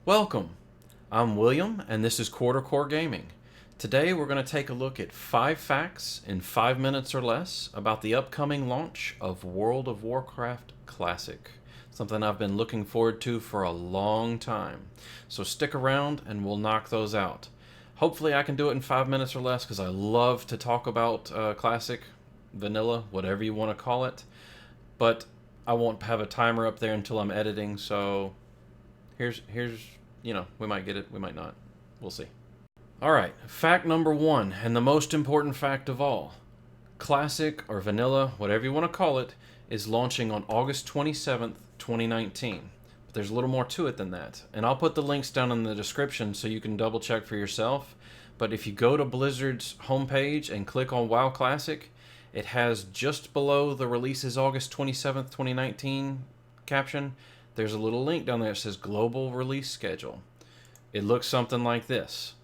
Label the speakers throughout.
Speaker 1: Welcome. I'm William, and this is Quarter Core Gaming. Today we're going to take a look at 5 facts in 5 minutes or less about the upcoming launch of World of Warcraft Classic. Something I've been looking forward to for a long time. So stick around and we'll knock those out. Hopefully I can do it in 5 minutes or less because I love to talk about Classic, Vanilla, whatever you want to call it. But I won't have a timer up there until I'm editing, so here's we might get it, we might not. We'll see. Alright, fact number 1, and the most important fact of all. Classic, or Vanilla, whatever you want to call it, is launching on August 27th, 2019. But there's a little more to it than that. And I'll put the links down in the description so you can double check for yourself. But if you go to Blizzard's homepage and click on WoW Classic, it has just below the release is August 27th, 2019 caption, there's a little link down there that says Global Release Schedule. It looks something like this.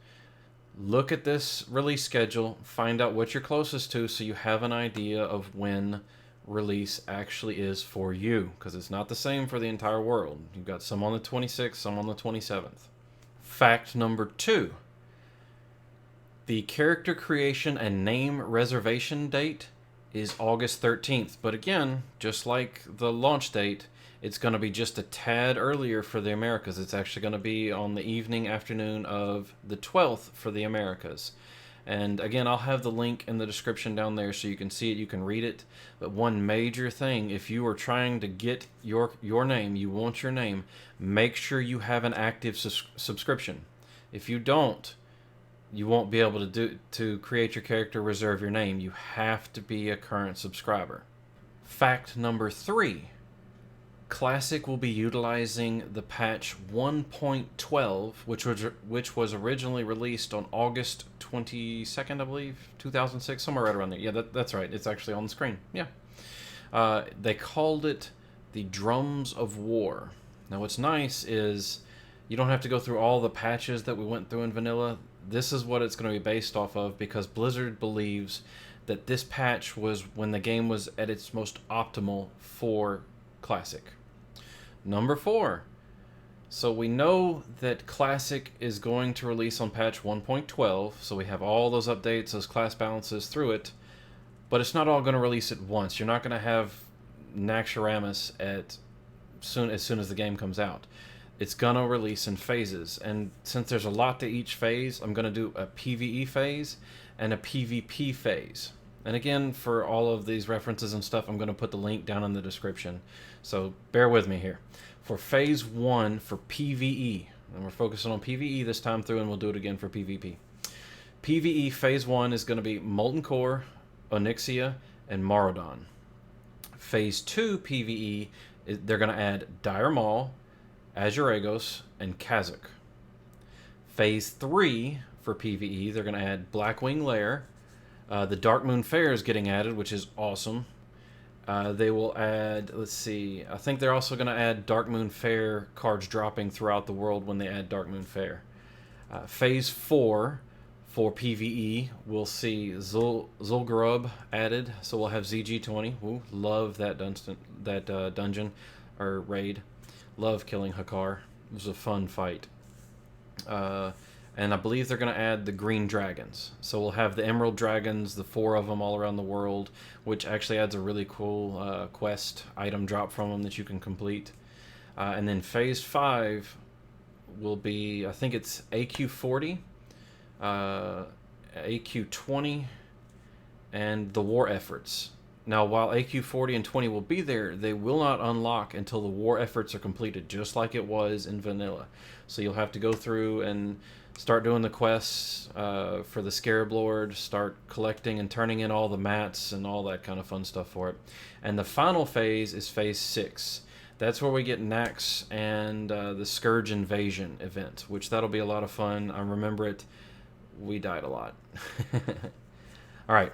Speaker 1: Look at this release schedule, find out what you're closest to so you have an idea of when release actually is for you, because it's not the same for the entire world. You've got some on the 26th, some on the 27th. Fact number 2. The character creation and name reservation date is August 13th, but again, just like the launch date, it's going to be just a tad earlier for the Americas. It's actually going to be on the evening, afternoon of the 12th for the Americas. And again, I'll have the link in the description down there so you can see it, you can read it. But one major thing, if you are trying to get your name, you want your name, make sure you have an active subscription. If you don't, you won't be able to create your character, reserve your name. You have to be a current subscriber. Fact number 3. Classic will be utilizing the patch 1.12, which was originally released on August 22nd, I believe, 2006, somewhere right around there. Yeah, that's right. It's actually on the screen. Yeah. They called it the Drums of War. Now, what's nice is you don't have to go through all the patches that we went through in Vanilla. This is what it's going to be based off of because Blizzard believes that this patch was when the game was at its most optimal for Classic. Number 4. So we know that Classic is going to release on patch 1.12, so we have all those updates, those class balances through it, but it's not all going to release at once. You're not going to have Naxxramas as soon as the game comes out. It's going to release in phases, and since there's a lot to each phase, I'm going to do a PvE phase and a PvP phase. And again, for all of these references and stuff, I'm going to put the link down in the description. So bear with me here. For Phase 1 for PvE, and we're focusing on PvE this time through, and we'll do it again for PvP. PvE Phase 1 is going to be Molten Core, Onyxia, and Maraudon. Phase 2 PvE, they're going to add Dire Maul, Azuragos, and Kazakh. Phase 3 for PvE, they're going to add Blackwing Lair. The Dark Moon Fair is getting added, which is awesome. They will add, let's see, I think they're also going to add Dark Moon Fair cards dropping throughout the world when they add Dark Moon Fair. Phase 4 for PvE, we'll see Zul'Gurub added, so we'll have ZG20. Ooh, love that dungeon, or raid. Love killing Hakar. It was a fun fight. And I believe they're going to add the green dragons. So we'll have the emerald dragons, the 4 of them all around the world, which actually adds a really cool quest item drop from them that you can complete. And then Phase 5 will be, I think it's AQ40, AQ20, and the war efforts. Now, while AQ40 and 20 will be there, they will not unlock until the war efforts are completed, just like it was in Vanilla. So you'll have to go through and start doing the quests for the Scarab Lord, start collecting and turning in all the mats and all that kind of fun stuff for it. And the final phase is Phase 6. That's where we get Nax and the Scourge Invasion event, which that'll be a lot of fun. I remember it. We died a lot. All right.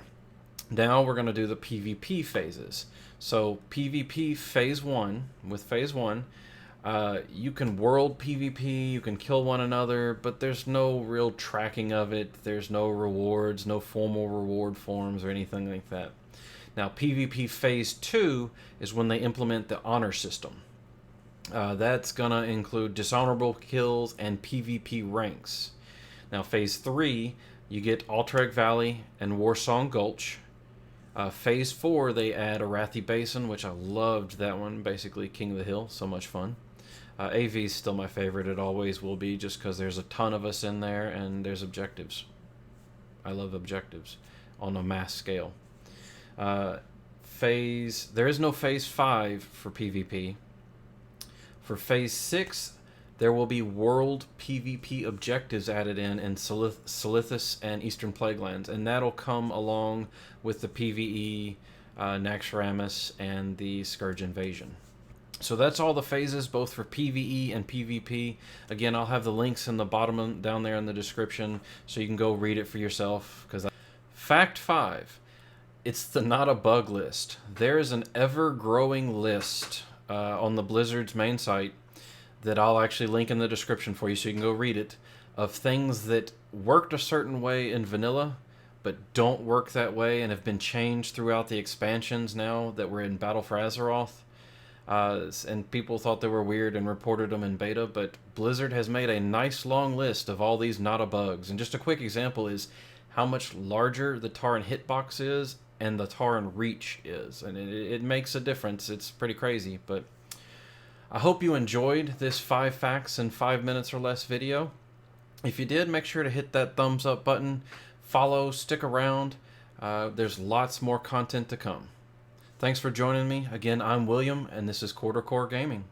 Speaker 1: Now we're going to do the PvP phases. So PvP Phase 1, with Phase 1, you can world PvP, you can kill one another, but there's no real tracking of it. There's no rewards, no formal reward forms or anything like that. Now PvP Phase 2 is when they implement the honor system. That's going to include dishonorable kills and PvP ranks. Now, Phase 3, you get Alterac Valley and Warsong Gulch. Phase 4, they add Arathi Basin, which I loved that one. Basically, King of the Hill, so much fun. AV is still my favorite. It always will be, just because there's a ton of us in there and there's objectives. I love objectives on a mass scale. There is no Phase 5 for PvP. For Phase 6, there will be world PvP objectives added in Silithus and Eastern Plaguelands, and that'll come along with the PvE, Naxxramas, and the Scourge Invasion. So that's all the phases, both for PvE and PvP. Again, I'll have the links in the bottom down there in the description, so you can go read it for yourself. Fact 5. It's the not a bug list. There is an ever-growing list on the Blizzard's main site that I'll actually link in the description for you so you can go read it, of things that worked a certain way in vanilla but don't work that way and have been changed throughout the expansions now that we're in Battle for Azeroth. And people thought they were weird and reported them in beta, but Blizzard has made a nice long list of all these not a bugs. And just a quick example is how much larger the Tauren hitbox is and the Tauren reach is. And it makes a difference. It's pretty crazy, but I hope you enjoyed this 5 facts in 5 minutes or less video. If you did, make sure to hit that thumbs up button, follow, stick around. There's lots more content to come. Thanks for joining me. Again, I'm William, and this is Quarter Core Gaming.